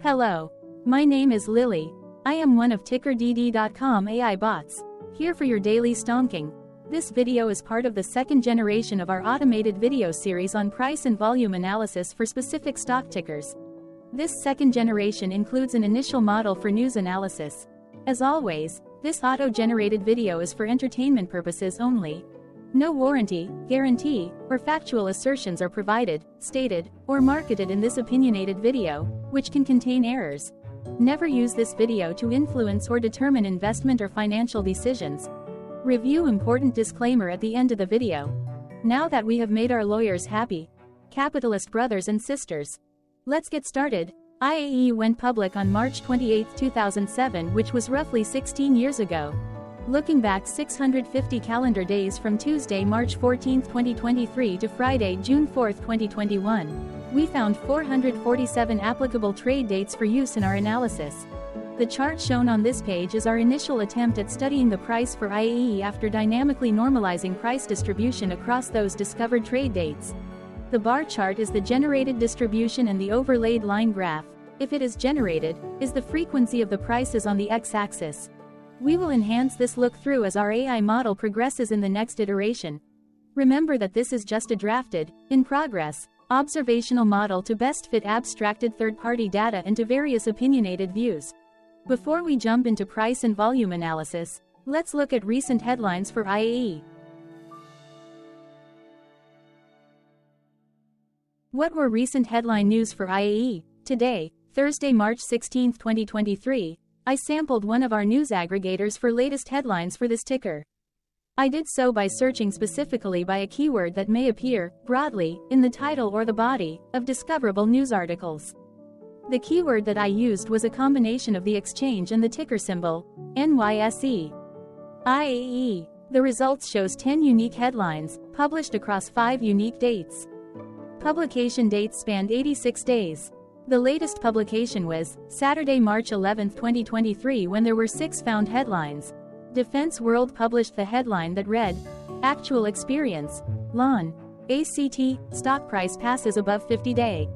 Hello. My name is Lily. I am one of TickerDD.com AI bots, here for your daily stonking. This video is part of the second generation of our automated video series on price and volume analysis for specific stock tickers. This second generation includes an initial model for news analysis. As always, this auto-generated video is for entertainment purposes only. No warranty, guarantee, or factual assertions are provided, stated, or marketed in this opinionated video, which can contain errors. Never use this video to influence or determine investment or financial decisions. Review important disclaimer at the end of the video. Now that we have made our lawyers happy, capitalist brothers and sisters, let's get started. IAE went public on March 28, 2007, which was roughly 16 years ago. Looking back 650 calendar days from Tuesday, March 14, 2023 to Friday, June 4, 2021, we found 447 applicable trade dates for use in our analysis. The chart shown on this page is our initial attempt at studying the price for IAE after dynamically normalizing price distribution across those discovered trade dates. The bar chart is the generated distribution and the overlaid line graph, if it is generated, is the frequency of the prices on the x-axis. We will enhance this look-through as our AI model progresses in the next iteration. Remember that this is just a drafted, in progress, observational model to best fit abstracted third-party data into various opinionated views. Before we jump into price and volume analysis, let's look at recent headlines for IAE. What were recent headline news for IAE? Today, Thursday, March 16, 2023, I sampled one of our news aggregators for latest headlines for this ticker. I did so by searching specifically by a keyword that may appear, broadly, in the title or the body, of discoverable news articles. The keyword that I used was a combination of the exchange and the ticker symbol, NYSE. IAE. The results shows 10 unique headlines, published across 5 unique dates. Publication dates spanned 86 days. The latest publication was Saturday, March 11, 2023, when there were 6 found headlines. Defense World published the headline that read, Actual Experience, LON, ACT, Stock Price Passes Above 50-Day.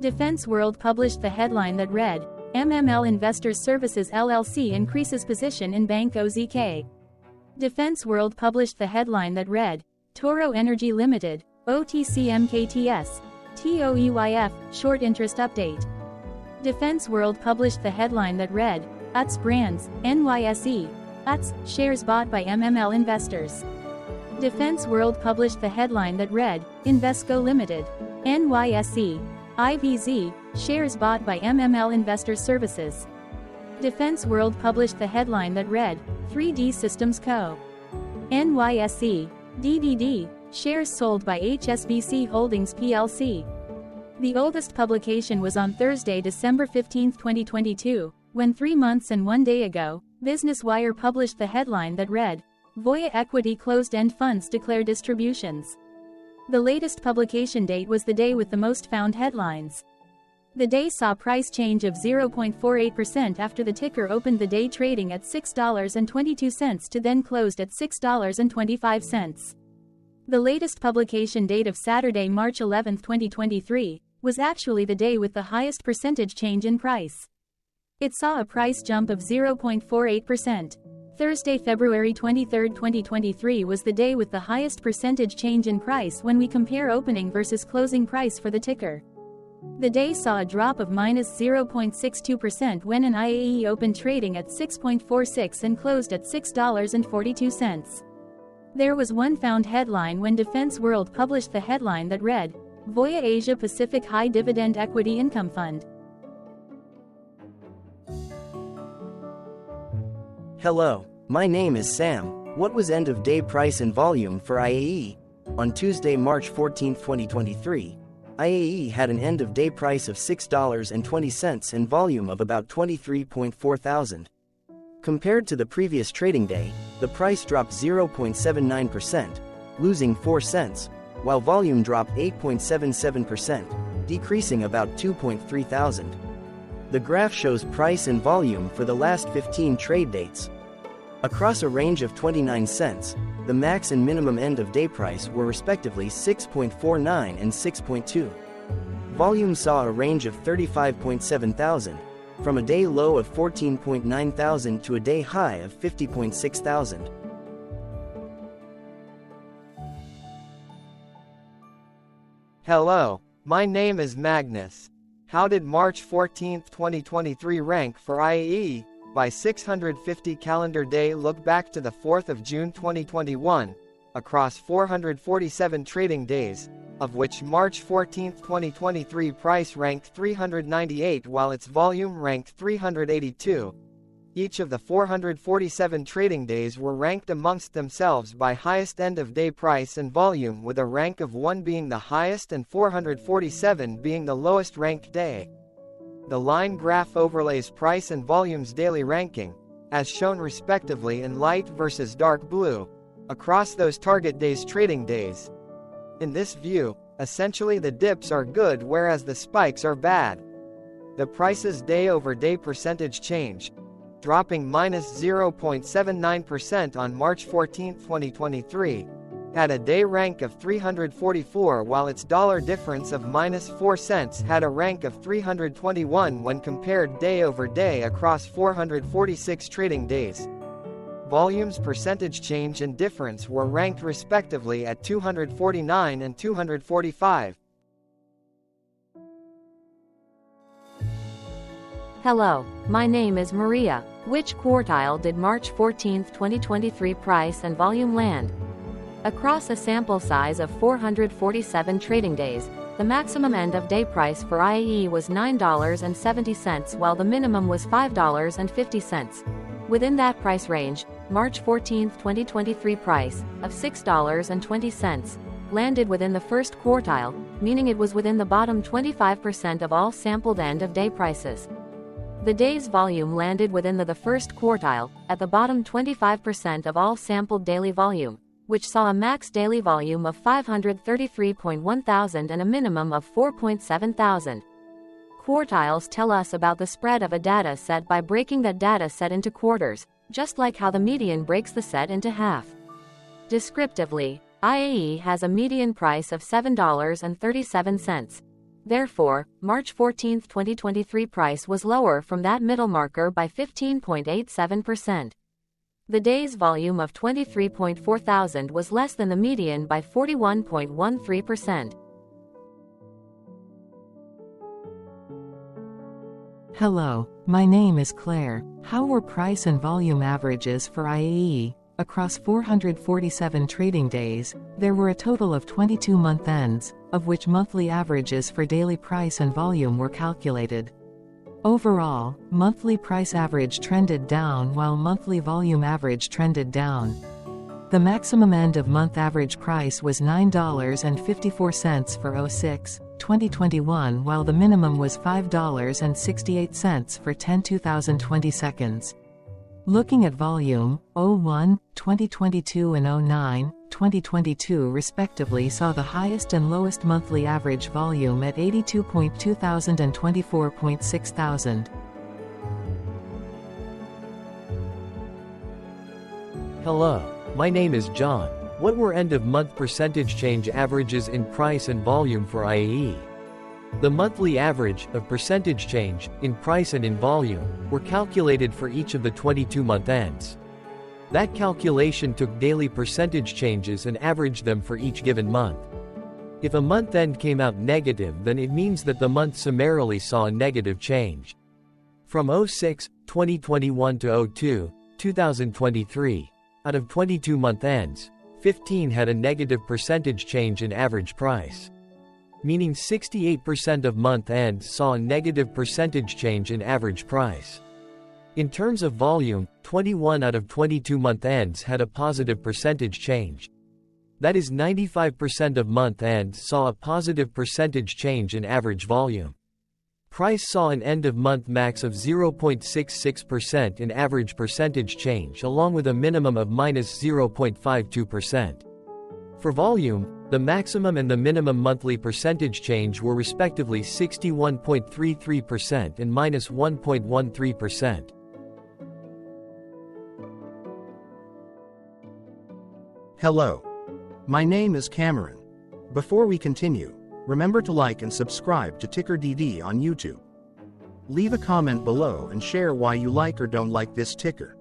Defense World published the headline that read, MML Investors Services LLC Increases Position in Bank OZK. Defense World published the headline that read, Toro Energy Limited, OTCMKTS, TOEYF, Short Interest Update. Defense World published the headline that read, UTS Brands, NYSE, UTS, Shares Bought by MML Investors. Defense World published the headline that read, Invesco Limited, NYSE, IVZ, Shares Bought by MML Investor Services. Defense World published the headline that read, 3D Systems Co. NYSE, DDD, Shares Sold by HSBC Holdings plc. The oldest publication was on Thursday, December 15, 2022, when 3 months and 1 day ago, Business Wire published the headline that read, Voya Equity Closed-End Funds Declare Distributions. The latest publication date was the day with the most found headlines. The day saw price change of 0.48% after the ticker opened the day trading at $6.22 to then closed at $6.25. The latest publication date of Saturday, March 11, 2023, was actually the day with the highest percentage change in price. It saw a price jump of 0.48%. Thursday, February 23, 2023 was the day with the highest percentage change in price when we compare opening versus closing price for the ticker. The day saw a drop of -0.62% when an IAE opened trading at $6.46 and closed at $6.42. There was one found headline when Defense World published the headline that read, Voya Asia Pacific High Dividend Equity Income Fund. Hello, my name is Sam. What was end-of-day price and volume for IAE? On Tuesday, March 14, 2023, IAE had an end-of-day price of $6.20 and volume of about 23.4 thousand. Compared to the previous trading day, the price dropped 0.79%, losing 4 cents, while volume dropped 8.77%, decreasing about 2.3 thousand. The graph shows price and volume for the last 15 trade dates. Across a range of 29 cents, the max and minimum end-of-day price were respectively 6.49 and 6.2. Volume saw a range of 35.7 thousand, from a day low of 14.9 thousand to a day high of 50.6 thousand. Hello, my name is Magnus. How did March 14, 2023 rank for IAE? By 650 calendar day look back to the 4th of June 2021, across 447 trading days, of which March 14, 2023 price ranked 398 while its volume ranked 382. Each of the 447 trading days were ranked amongst themselves by highest end-of-day price and volume, with a rank of 1 being the highest and 447 being the lowest ranked day. The line graph overlays price and volume's daily ranking, as shown respectively in light versus dark blue, across those target days' trading days. In this view, essentially the dips are good whereas the spikes are bad. The price's day-over-day percentage change, dropping -0.79% on March 14, 2023, had a day rank of 344 while its dollar difference of -4 cents had a rank of 321 when compared day over day across 446 trading days. Volume's percentage change and difference were ranked respectively at 249 and 245. Hello, my name is Maria. Which quartile did March 14, 2023 price and volume land? Across a sample size of 447 trading days, the maximum end-of-day price for IAE was $9.70 while the minimum was $5.50. Within that price range, March 14, 2023 price, of $6.20, landed within the first quartile, meaning it was within the bottom 25% of all sampled end-of-day prices. The day's volume landed within the first quartile, at the bottom 25% of all sampled daily volume, which saw a max daily volume of 533.1 thousand and a minimum of 4.7 thousand. Quartiles tell us about the spread of a data set by breaking that data set into quarters, just like how the median breaks the set into half. Descriptively, IAE has a median price of $7.37. Therefore, March 14, 2023 price was lower from that middle marker by 15.87%. The day's volume of 23.4 thousand was less than the median by 41.13%. Hello, my name is Claire. How were price and volume averages for IAE? Across 447 trading days, there were a total of 22 month ends, of which monthly averages for daily price and volume were calculated. Overall, monthly price average trended down while monthly volume average trended down. The maximum end-of-month average price was $9.54 for 06/2021 while the minimum was $5.68 for 10/2020 seconds. Looking at volume, 01/2022 and 09/2022 respectively saw the highest and lowest monthly average volume at 82.2 thousand and 24.6 thousand. Hello, my name is John. What were end-of-month percentage change averages in price and volume for IAE? The monthly average of percentage change in price and in volume were calculated for each of the 22-month ends. That calculation took daily percentage changes and averaged them for each given month. If a month end came out negative, then it means that the month summarily saw a negative change. From 06/2021 to 02/2023, out of 22 month ends, 15 had a negative percentage change in average price. Meaning 68% of month ends saw a negative percentage change in average price. In terms of volume, 21 out of 22 month ends had a positive percentage change. That is 95% of month ends saw a positive percentage change in average volume. Price saw an end-of-month max of 0.66% in average percentage change along with a minimum of -0.52%. For volume, the maximum and the minimum monthly percentage change were respectively 61.33% and -1.13%. Hello. My name is Cameron. Before we continue, Remember to like and subscribe to TickerDD on YouTube. Leave a comment below and share why you like or don't like this ticker.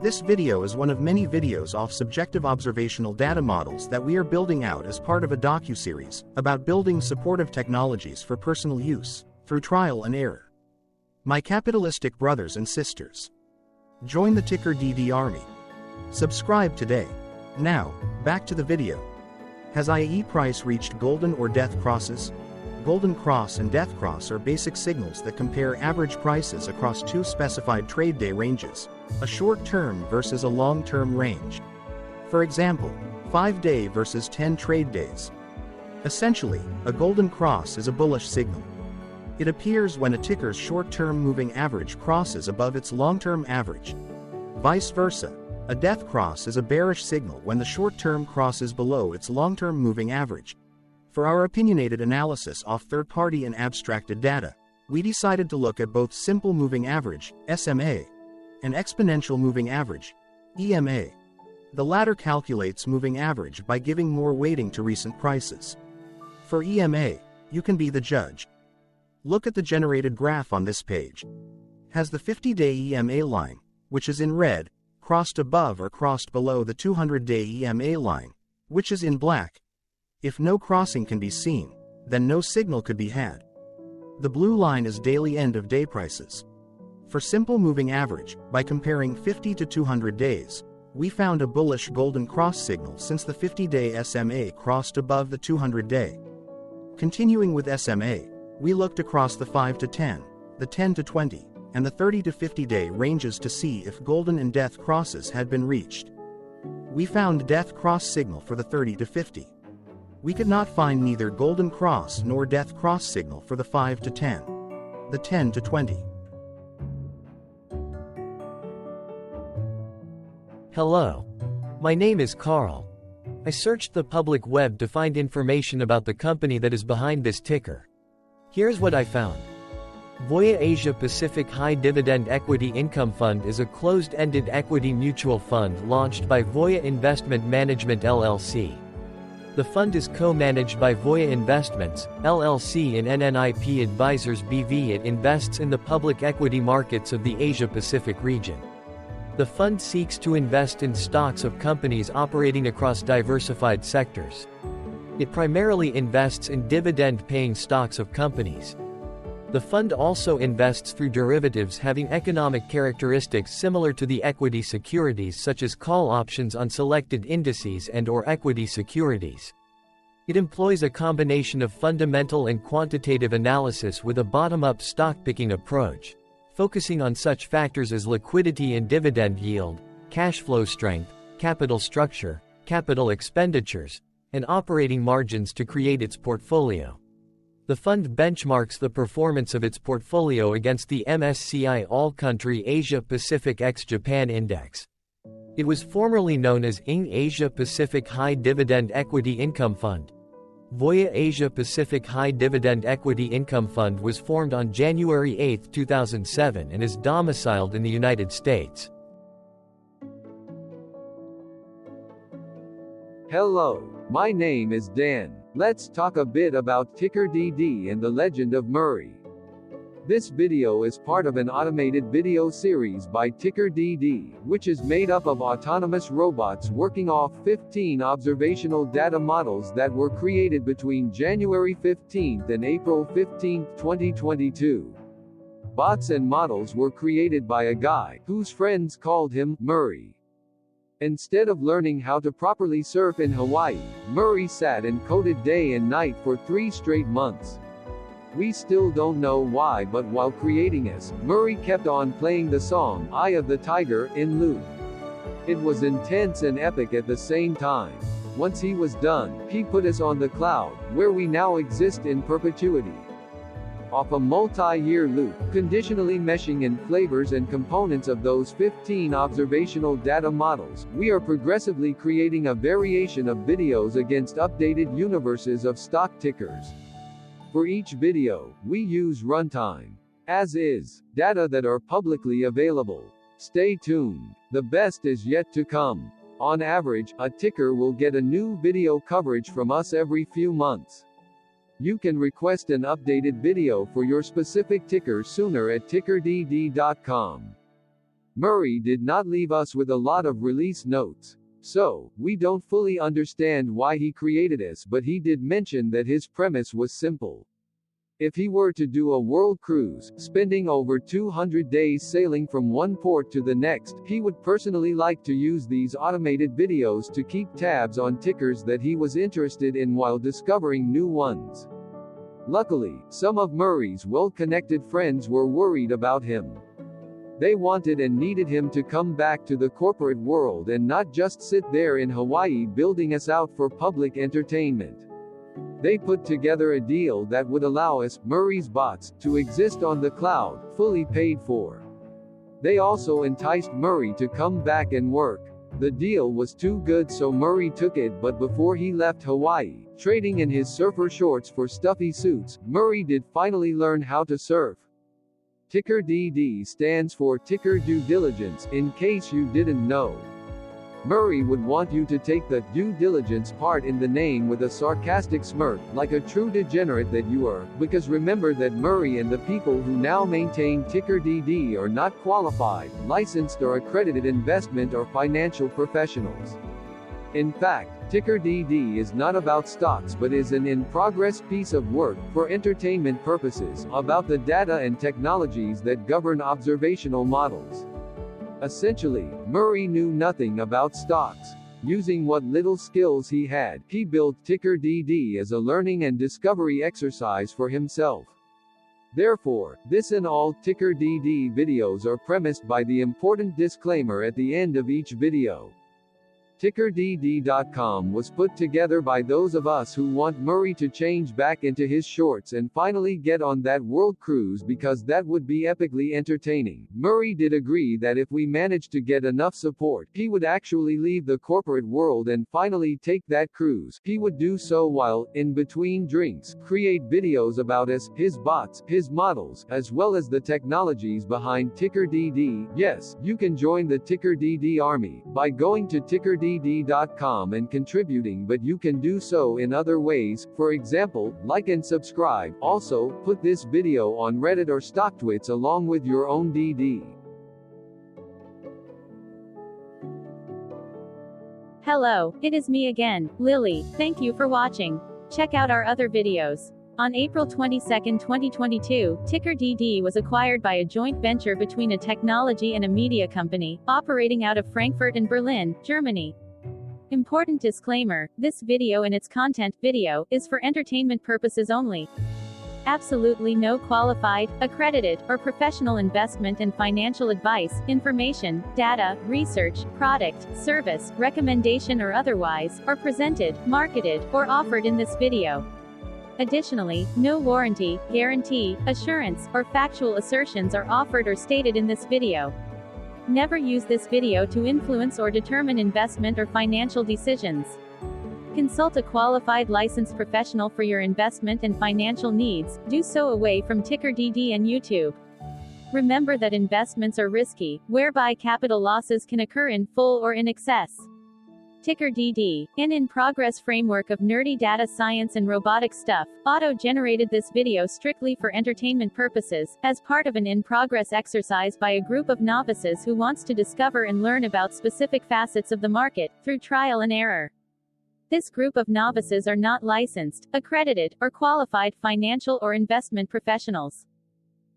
This video is one of many videos off subjective observational data models that we are building out as part of a docu-series about building supportive technologies for personal use, through trial and error. My capitalistic brothers and sisters, join the TickerDD army. Subscribe today. Now, back to the video. Has IAE price reached golden or death crosses? Golden cross and death cross are basic signals that compare average prices across two specified trade day ranges, a short-term versus a long-term range. For example, 5-day versus 10 trade days. Essentially, a golden cross is a bullish signal. It appears when a ticker's short-term moving average crosses above its long-term average. Vice versa, a death cross is a bearish signal when the short-term crosses below its long-term moving average. For our opinionated analysis off third-party and abstracted data, we decided to look at both simple moving average, SMA, and exponential moving average, EMA. The latter calculates moving average by giving more weighting to recent prices. For EMA, you can be the judge. Look at the generated graph on this page. Has the 50-day EMA line, which is in red, crossed above or crossed below the 200-day EMA line, which is in black? If no crossing can be seen, then no signal could be had. The blue line is daily end-of-day prices. For simple moving average, by comparing 50 to 200 days, we found a bullish golden cross signal since the 50-day SMA crossed above the 200-day. Continuing with SMA, we looked across the 5 to 10, the 10 to 20, and the 30 to 50-day ranges to see if golden and death crosses had been reached. We found death cross signal for the 30 to 50. We could not find neither golden cross nor death cross signal for the 5 to 10, the 10 to 20. Hello. My name is Carl. I searched the public web to find information about the company that is behind this ticker. Here's what I found. Voya Asia Pacific High Dividend Equity Income Fund is a closed-ended equity mutual fund launched by Voya Investment Management LLC. The fund is co-managed by Voya Investments, LLC and NNIP Advisors BV. It invests in the public equity markets of the Asia-Pacific region. The fund seeks to invest in stocks of companies operating across diversified sectors. It primarily invests in dividend-paying stocks of companies. The fund also invests through derivatives having economic characteristics similar to the equity securities, such as call options on selected indices and/or equity securities. It employs a combination of fundamental and quantitative analysis with a bottom-up stock-picking approach, focusing on such factors as liquidity and dividend yield, cash flow strength, capital structure, capital expenditures, and operating margins to create its portfolio. The fund benchmarks the performance of its portfolio against the MSCI All-Country Asia-Pacific ex-Japan Index. It was formerly known as ING Asia-Pacific High Dividend Equity Income Fund. Voya Asia-Pacific High Dividend Equity Income Fund was formed on January 8, 2007 and is domiciled in the United States. Hello, my name is Dan. Let's talk a bit about TickerDD and the Legend of Murray. This video is part of an automated video series by TickerDD, which is made up of autonomous robots working off 15 observational data models that were created between January 15 and April 15, 2022. Bots and models were created by a guy whose friends called him Murray. Instead of learning how to properly surf in Hawaii, Murray sat and coded day and night for 3 straight months. We still don't know why, but while creating us, Murray kept on playing the song Eye of the Tiger in loop. It was intense and epic at the same time. Once he was done, he put us on the cloud, where we now exist in perpetuity. Off a multi-year loop, conditionally meshing in flavors and components of those 15 observational data models, we are progressively creating a variation of videos against updated universes of stock tickers. For each video, we use runtime, as is, data that are publicly available. Stay tuned. The best is yet to come. On average, a ticker will get a new video coverage from us every few months. You can request an updated video for your specific ticker sooner at TickerDD.com. Murray did not leave us with a lot of release notes. So, we don't fully understand why he created this, but he did mention that his premise was simple. If he were to do a world cruise, spending over 200 days sailing from one port to the next, he would personally like to use these automated videos to keep tabs on tickers that he was interested in while discovering new ones. Luckily, some of Murray's well-connected friends were worried about him. They wanted and needed him to come back to the corporate world and not just sit there in Hawaii building us out for public entertainment. They put together a deal that would allow us, Murray's bots, to exist on the cloud, fully paid for. They also enticed Murray to come back and work. The deal was too good, so Murray took it, but before he left Hawaii, trading in his surfer shorts for stuffy suits, Murray did finally learn how to surf. TickerDD stands for Ticker Due Diligence, in case you didn't know. Murray would want you to take the due diligence part in the name with a sarcastic smirk, like a true degenerate that you are, because remember that Murray and the people who now maintain TickerDD are not qualified, licensed or accredited investment or financial professionals. In fact, TickerDD is not about stocks but is an in-progress piece of work, for entertainment purposes, about the data and technologies that govern observational models. Essentially, Murray knew nothing about stocks. Using what little skills he had, he built TickerDD as a learning and discovery exercise for himself. Therefore, this and all TickerDD videos are premised by the important disclaimer at the end of each video. TickerDD.com was put together by those of us who want Murray to change back into his shorts and finally get on that world cruise, because that would be epically entertaining. Murray did agree that if we managed to get enough support, he would actually leave the corporate world and finally take that cruise. He would do so while, in between drinks, create videos about us, his bots, his models, as well as the technologies behind TickerDD. Yes, you can join the TickerDD army by going to TickerDD.com and contributing, but you can do so in other ways, for example, like and subscribe. Also, put this video on Reddit or StockTwits along with your own DD. Hello, it is me again, Lily. Thank you for watching. Check out our other videos. On April 22, 2022, TickerDD was acquired by a joint venture between a technology and a media company, operating out of Frankfurt and Berlin, Germany. Important disclaimer, this video and its content, video, is for entertainment purposes only. Absolutely no qualified, accredited, or professional investment and financial advice, information, data, research, product, service, recommendation or otherwise, are presented, marketed, or offered in this video. Additionally, no warranty, guarantee, assurance, or factual assertions are offered or stated in this video. Never use this video to influence or determine investment or financial decisions. Consult a qualified licensed professional for your investment and financial needs. Do so away from TickerDD and YouTube. Remember that investments are risky, whereby capital losses can occur in full or in excess. TickerDD, an in-progress framework of nerdy data science and robotic stuff, auto-generated this video strictly for entertainment purposes, as part of an in-progress exercise by a group of novices who wants to discover and learn about specific facets of the market, through trial and error. This group of novices are not licensed, accredited, or qualified financial or investment professionals.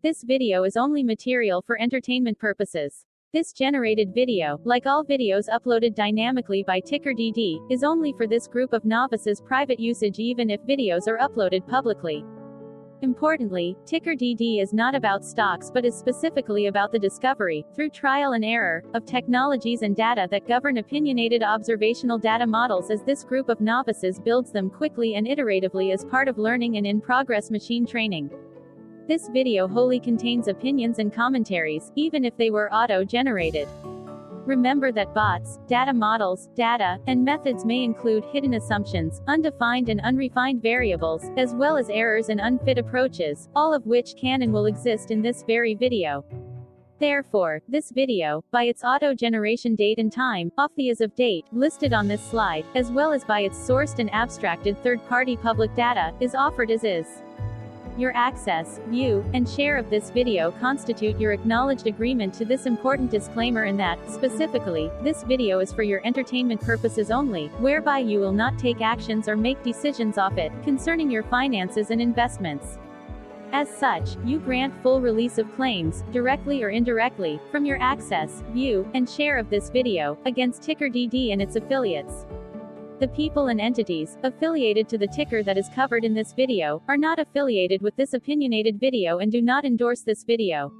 This video is only material for entertainment purposes. This generated video, like all videos uploaded dynamically by TickerDD, is only for this group of novices' private usage even if videos are uploaded publicly. Importantly, TickerDD is not about stocks but is specifically about the discovery, through trial and error, of technologies and data that govern opinionated observational data models as this group of novices builds them quickly and iteratively as part of learning and in-progress machine training. This video wholly contains opinions and commentaries, even if they were auto-generated. Remember that bots, data models, data, and methods may include hidden assumptions, undefined and unrefined variables, as well as errors and unfit approaches, all of which can and will exist in this very video. Therefore, this video, by its auto-generation date and time, off the as of date, listed on this slide, as well as by its sourced and abstracted third-party public data, is offered as is. Your access, view, and share of this video constitute your acknowledged agreement to this important disclaimer and that, specifically, this video is for your entertainment purposes only, whereby you will not take actions or make decisions off it, concerning your finances and investments. As such, you grant full release of claims, directly or indirectly, from your access, view, and share of this video, against TickerDD and its affiliates. The people and entities affiliated to the ticker that is covered in this video are not affiliated with this opinionated video and do not endorse this video.